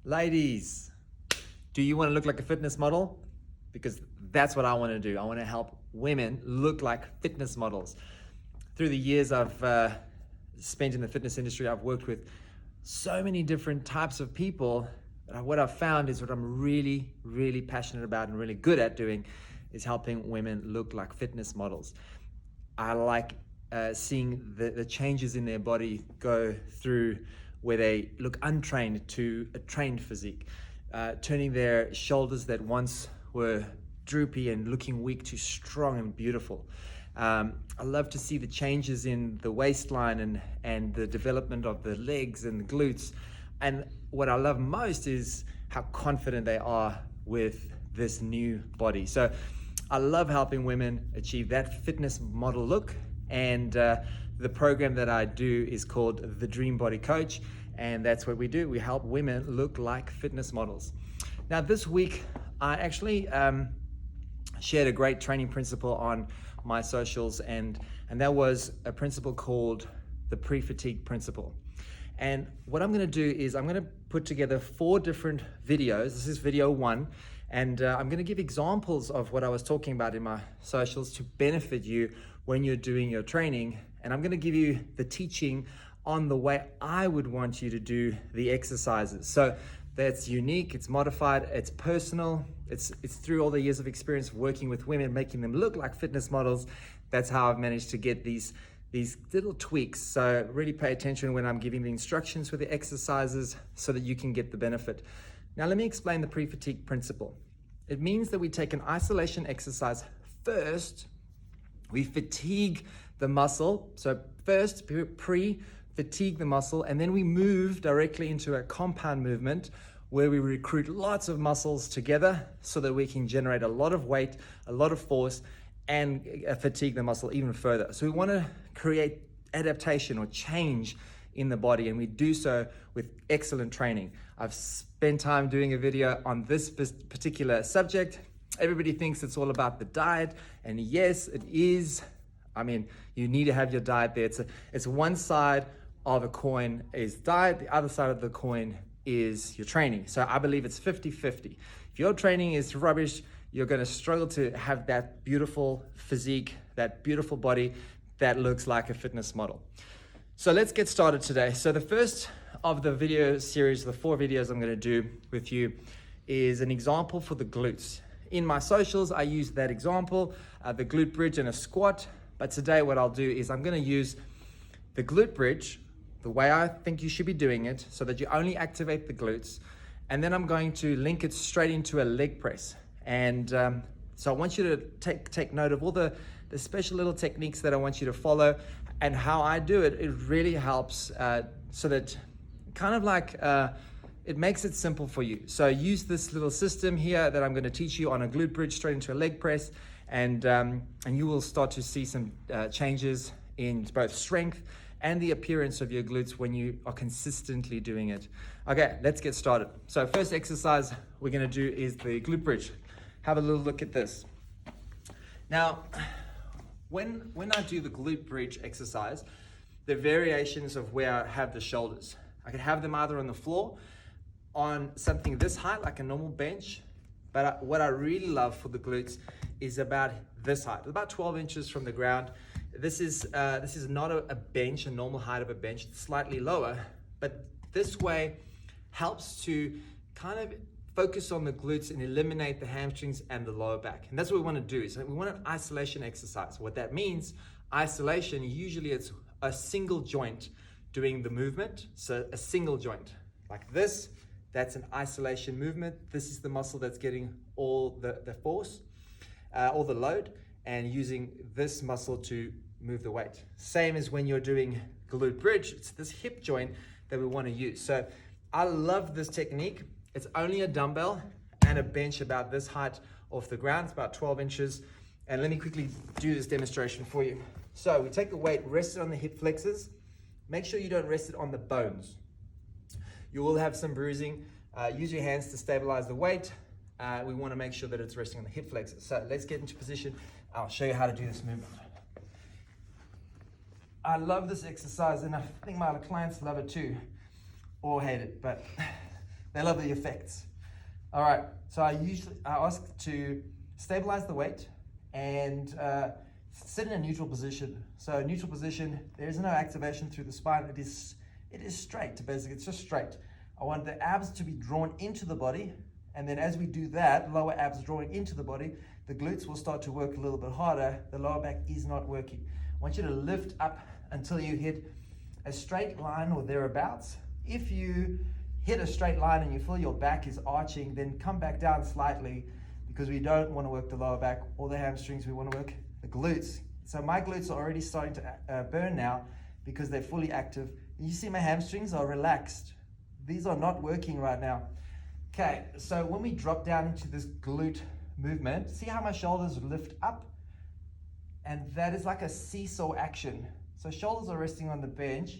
Ladies, do you want to look like a fitness model? Because that's what I want to do. I want to help women look like fitness models. Through the years I've spent in the fitness industry, I've worked with so many different types of people. What I've found is what I'm really, really passionate about and really good at doing is helping women look like fitness models. I like seeing the changes in their body go through where they look untrained to a trained physique, turning their shoulders that once were droopy and looking weak to strong and beautiful. I love to see the changes in the waistline and the development of the legs and the glutes. And what I love most is how confident they are with this new body. So I love helping women achieve that fitness model look. And the program that I do is called the Dream Body Coach. And that's what we do. We help women look like fitness models. Now, this week, I actually shared a great training principle on my socials, and that was a principle called the pre-fatigue principle. And what I'm going to do is I'm going to put together 4 different videos. This is video 1, and I'm going to give examples of what I was talking about in my socials to benefit you when you're doing your training. And I'm going to give you the teaching on the way I would want you to do the exercises. So that's unique, it's modified, it's personal, it's through all the years of experience working with women, making them look like fitness models. That's how I've managed to get these little tweaks. So really pay attention when I'm giving the instructions for the exercises so that you can get the benefit. Now let me explain the pre-fatigue principle. It means that we take an isolation exercise first, we fatigue the muscle. So first, pre-fatigue the muscle, and then we move directly into a compound movement where we recruit lots of muscles together so that we can generate a lot of weight, a lot of force, and fatigue the muscle even further. So we want to create adaptation or change in the body, and we do so with excellent training. I've spent time doing a video on this particular subject. Everybody thinks it's all about the diet, and yes, it is. I mean, you need to have your diet there. It's one side of a coin is diet, the other side of the coin is your training. So I believe it's 50-50. If your training is rubbish, you're going to struggle to have that beautiful physique, that beautiful body that looks like a fitness model. So let's get started today. So the first of the video series, the 4 videos I'm going to do with you, is an example for the glutes. In my socials, I use that example, the glute bridge and a squat. But today what I'll do is I'm going to use the glute bridge the way I think you should be doing it so that you only activate the glutes. And then I'm going to link it straight into a leg press. And so I want you to take note of all the special little techniques that I want you to follow and how I do it. It really helps so that kind of like it makes it simple for you. So use this little system here that I'm going to teach you on a glute bridge straight into a leg press, and you will start to see some changes in both strength and the appearance of your glutes when you are consistently doing it. Okay, let's get started. So first exercise we're going to do is the glute bridge. Have a little look at this. Now, when I do the glute bridge exercise, the variations of where I have the shoulders. I could have them either on the floor, on something this height, like a normal bench, but what I really love for the glutes is about this height, about 12 inches from the ground. This is not a bench, a normal height of a bench, it's slightly lower, but this way helps to kind of focus on the glutes and eliminate the hamstrings and the lower back. And that's what we want to do. So we want an isolation exercise. What that means, isolation, usually it's a single joint doing the movement. So a single joint like this, that's an isolation movement. This is the muscle that's getting all the force, all the load, and using this muscle to move the weight. Same as when you're doing glute bridge, it's this hip joint that we want to use. So I love this technique. It's only a dumbbell and a bench about this height off the ground. It's about 12 inches. And let me quickly do this demonstration for you. So we take the weight, rest it on the hip flexors. Make sure you don't rest it on the bones. You will have some bruising. Use your hands to stabilize the weight. We want to make sure that it's resting on the hip flexors. So let's get into position. I'll show you how to do this movement. I love this exercise, and I think my clients love it too, or hate it, but They love the effects. All right, so I ask to stabilize the weight and sit in a neutral position. So neutral position, there is no activation through the spine. It is straight, basically, it's just straight. I want the abs to be drawn into the body, and then as we do that, lower abs drawing into the body, the glutes will start to work a little bit harder. The lower back is not working. I want you to lift up until you hit a straight line or thereabouts. If you hit a straight line and you feel your back is arching, then come back down slightly, because we don't want to work the lower back or the hamstrings, we want to work the glutes. So my glutes are already starting to burn now because they're fully active. You see my hamstrings are relaxed. These are not working right now. Okay, so when we drop down into this glute movement, see how my shoulders lift up? And that is like a seesaw action. So shoulders are resting on the bench,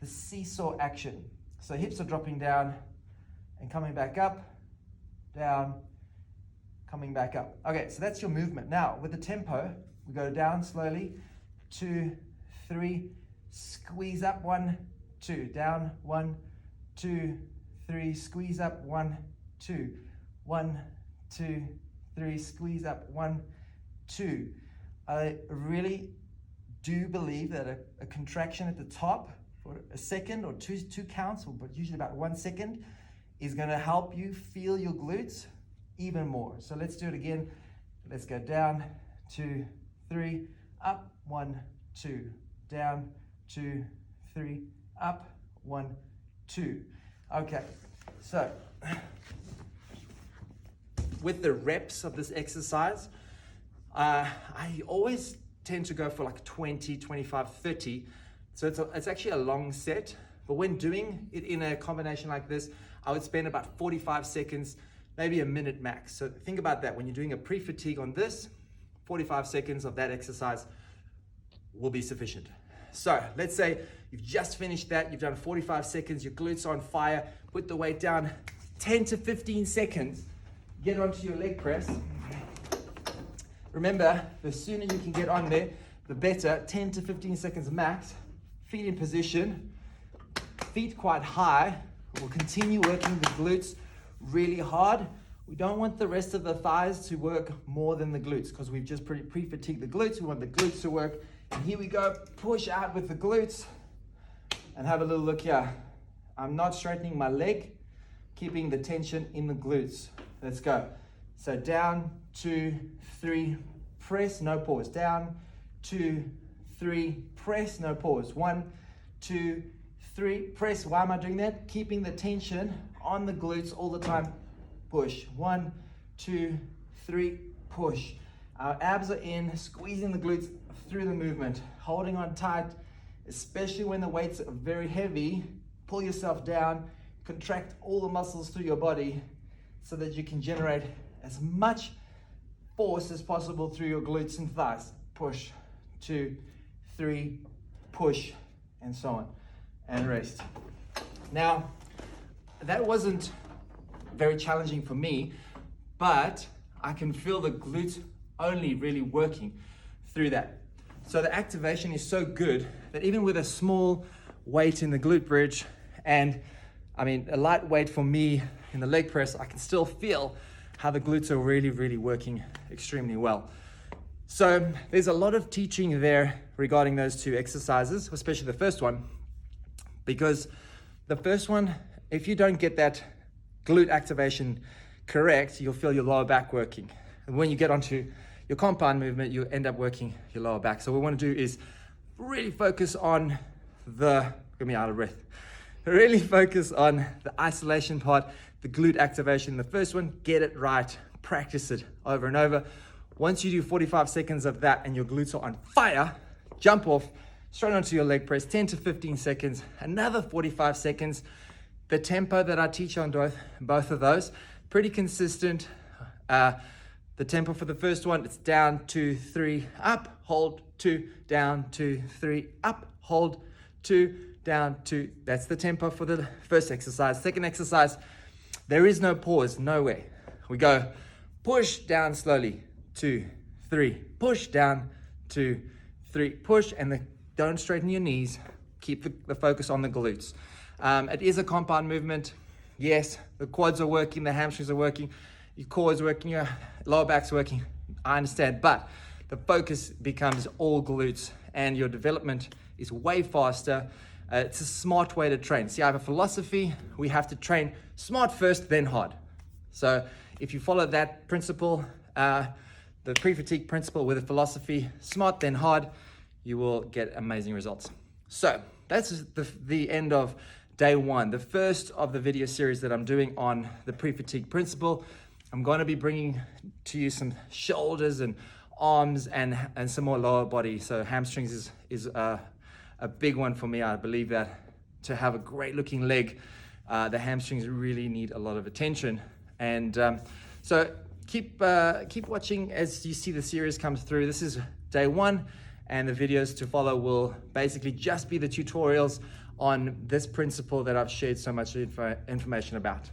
the seesaw action. So hips are dropping down and coming back up, down, coming back up. Okay, so that's your movement. Now, with the tempo, we go down slowly, 2, 3, squeeze up, 1, 2, down, 1, 2, 3, squeeze up, 1, 2, 1, 2, 3, squeeze up, 1, 2. I really do believe that a contraction at the top for a second or two counts, but usually about 1 second, is gonna help you feel your glutes even more. So let's do it again. Let's go down, 2, 3, up, 1, 2, down, 2, 3, up, 1, 2. Okay, so with the reps of this exercise, I always tend to go for like 20, 25, 30. So it's actually a long set, but when doing it in a combination like this, I would spend about 45 seconds, maybe a minute max. So think about that. When you're doing a pre-fatigue on this, 45 seconds of that exercise will be sufficient. So let's say you've just finished that, you've done 45 seconds, your glutes are on fire, put the weight down, 10 to 15 seconds, get onto your leg press. Remember, the sooner you can get on there, the better. 10 to 15 seconds max. Feet in position, feet quite high. We'll continue working the glutes really hard. We don't want the rest of the thighs to work more than the glutes, because we've just pre-fatigued the glutes. We want the glutes to work. And here we go, push out with the glutes. And have a little look here. I'm not straightening my leg, keeping the tension in the glutes. Let's go. So down, 2, 3, press, no pause. Down, 2, 3, press, no pause. 1, 2, 3, press. Why am I doing that? Keeping the tension on the glutes all the time. Push. 1, 2, 3, push. Our abs are in, squeezing the glutes through the movement, holding on tight, especially when the weights are very heavy. Pull yourself down, contract all the muscles through your body so that you can generate as much force as possible through your glutes and thighs. Push, 2, 3, push, and so on, and rest. Now, that wasn't very challenging for me, but I can feel the glutes only really working through that. So the activation is so good that even with a small weight in the glute bridge, and I mean a light weight for me in the leg press, I can still feel how the glutes are really, really working extremely well. So there's a lot of teaching there regarding those two exercises, especially the first one, because the first one, if you don't get that glute activation correct, you'll feel your lower back working. And when you get onto your compound movement, you end up working your lower back. So what we want to do is really focus on get me out of breath. Really focus on the isolation part, the glute activation. The first one, get it right, practice it over and over. Once you do 45 seconds of that and your glutes are on fire, jump off, straight onto your leg press, 10 to 15 seconds, another 45 seconds. The tempo that I teach on both of those, pretty consistent. The tempo for the first one, it's down, 2, 3, up, hold, 2, down, 2, 3, up, hold, 2, down, 2. That's the tempo for the first exercise. Second exercise, there is no pause, nowhere. We go push down slowly, 2, 3, push down, 2, 3, push, and don't straighten your knees. Keep the focus on the glutes. It is a compound movement. Yes, the quads are working, the hamstrings are working, your core is working, your lower back's working. I understand, but the focus becomes all glutes and your development is way faster. It's a smart way to train. See, I have a philosophy. We have to train smart first, then hard. So if you follow that principle, the pre-fatigue principle with a philosophy, smart then hard, you will get amazing results. So that's the end of day one, the first of the video series that I'm doing on the pre-fatigue principle. I'm going to be bringing to you some shoulders and arms and some more lower body. So hamstrings is a big one for me. I believe that to have a great looking leg, the hamstrings really need a lot of attention. And so keep watching as you see the series comes through. This is day one, and the videos to follow will basically just be the tutorials on this principle that I've shared so much information about.